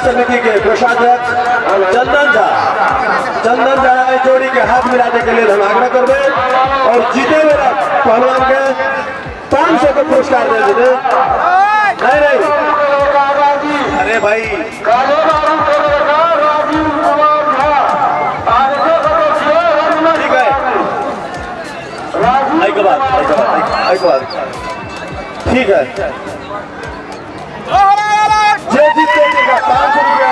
समिति के कोषाध्यक्ष चंदन झा जोड़ी के हाथ मिलाने के लिए हम आग्रह कर रहे और जीते हुए पहलवान के 500 का पुरस्कार दे देते। नहीं अरे भाई ठीक है एक बात ठीक है जे जीतेगा 500 रुपया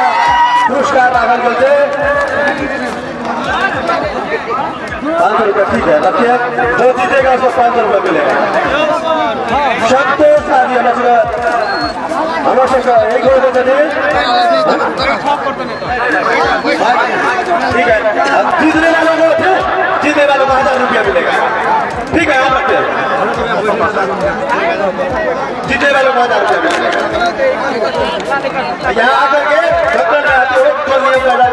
पुरस्कार राखल करते 500 रुपया ठीक है रखिए। जो जीतेगा उसको 500 रुपया मिलेगा। संतोष आदि हमारे एक ठीक है जीतने वालों को 1000 रुपया मिलेगा। ठीक है आप रखते जीतने वालों को 1000 रुपया मिलेगा। यहाँ आकर के तो नियम लगा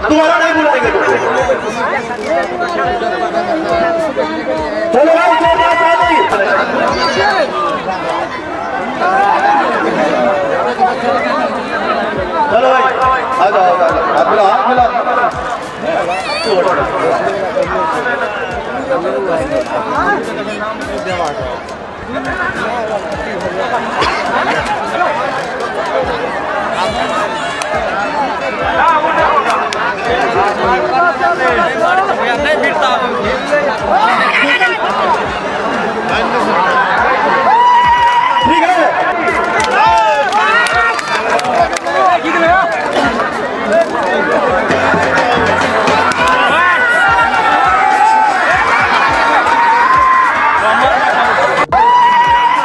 तुम्हारा नहीं बुलाएंगे तुमको। चलो भाई चलो भाई आ जाओ आप मिला हाथ मिला नहीं फिरता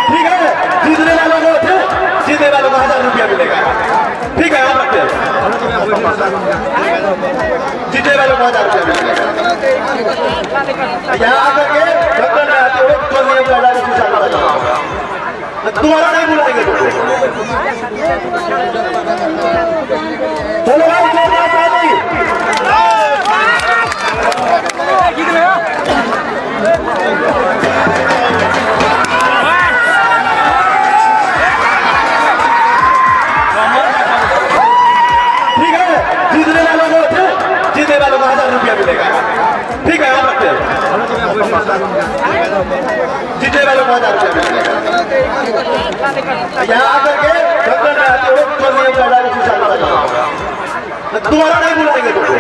ठीक है जीतने वालों को 1000 रुपया मिलेगा। ठीक है आप रखते जीतने वालों को 1000 रुपया मिलेगा। यहाँ आकर के तो नियम लगा तुम्हारा नहीं बुलाएंगे तुमको। चलो भाई जीतने वालों को 1000 रुपया मिलेगा। ठीक है आप रखते जीतने वालों को 1000 रुपया मिलेगा। यहाँ आकर के तो नियम लगा तुम्हारा नहीं बुलाएंगे तुमको।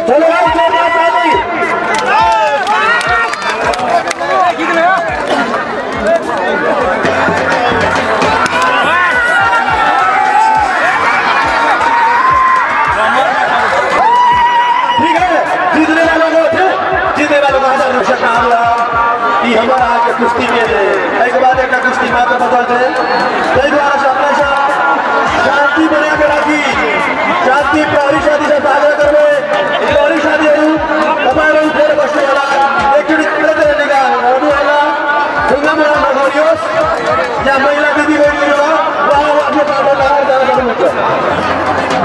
चलो भाई जीतने वालों को 1000 रुपया हमारा आगे कुश्ती में एक बाद एक कुश्ती में बदलते शांति बना के राखी शांति प्रहरी शादी से आग्रह करवे प्रहरी शादी फेर बस्नु होला एकचोटि या महिला दिदी बहिनी आफ्नो बाटो लगाएर जान सक्नुहुन्छ।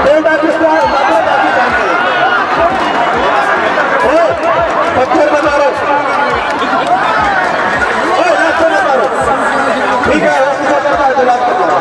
एउटा त्यस्तो मात्र बाँकी जान्छ हो पत्थर बता रहा ठीक है करता है तो बात करता है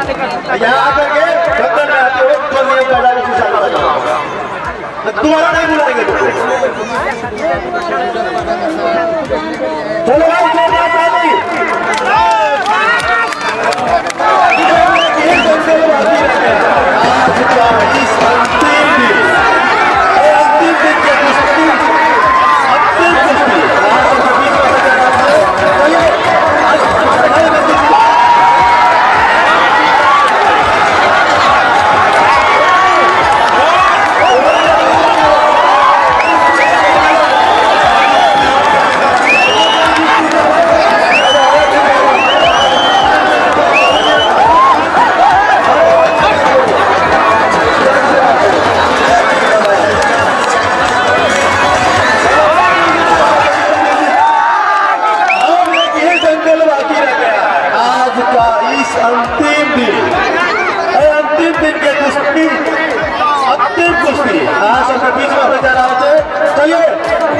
यहाँ आकर के बंधन में आते हो जो नियम कायदा के हिसाब से दोबारा नहीं बुलाएंगे तुमको। चलो भाई जोरदार ताली। आज का इस अंतिम दिन के कुश्ती अंतिम कुश्ती अंतिम कुश्ती आज सबके बीच में जा रहा होते। चलिए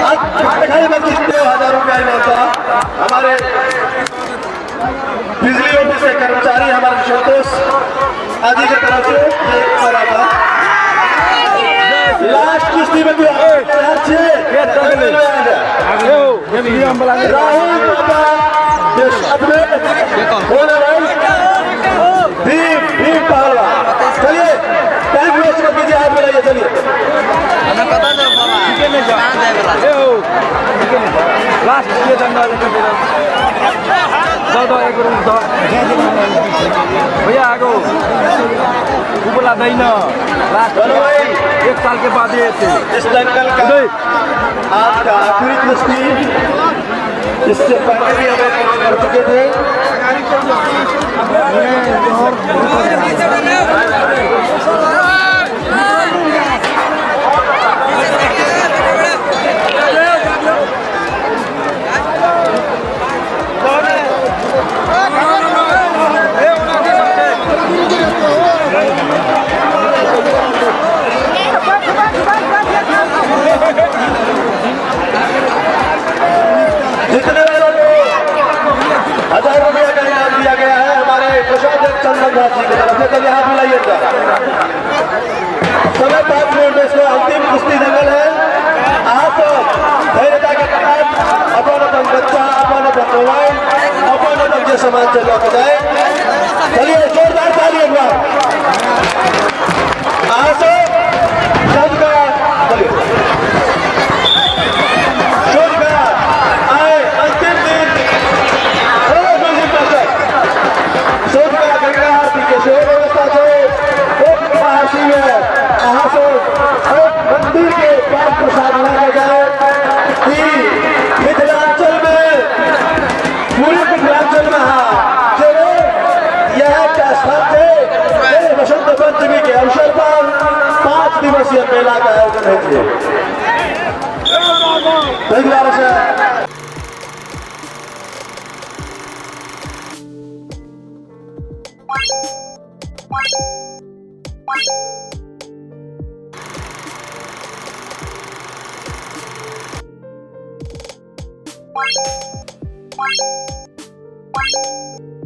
आज दिखाई में कितने हजारों रुपया मिलता हमारे बिजली ऑफिस के कर्मचारी हमारे संतोष आदि की तरफ से करा था। लास्ट कुश्ती में राहुल भीम पहलवान। चलिए टाइम वेस्ट मत कीजिए, हाथ मिलाइए। चलिए भैया आगो बोला नहीं ना लास्ट एक साल के बाद ये थे इस दंगल का आज का आखिरी कुश्ती। इससे पहले भी हम कर चुके थे। जितने वालों को 1000 रुपया का इनाम दिया गया है हमारे प्रशांत चंद्रन दास जी की तरफ से, कल हाथ मिलाइएगा। समय 5 मिनट में इसमें अंतिम कुश्ती दंगल है। आप धैर्यता के साथ अपन अपन बच्चा अपन अपन मोबाइल अपन अपन जो सामान चलवा के जाए। चलिए जोरदार ताली एक बार। आज से जज का चलिए मंदिर के पास प्रसाद लगाया जाए कि मिथिलांचल में पूरे मिथिलांचल में यह स्थान से बसंत पंचमी के अवसर पर 5 दिवसीय मेला का आयोजन है। What?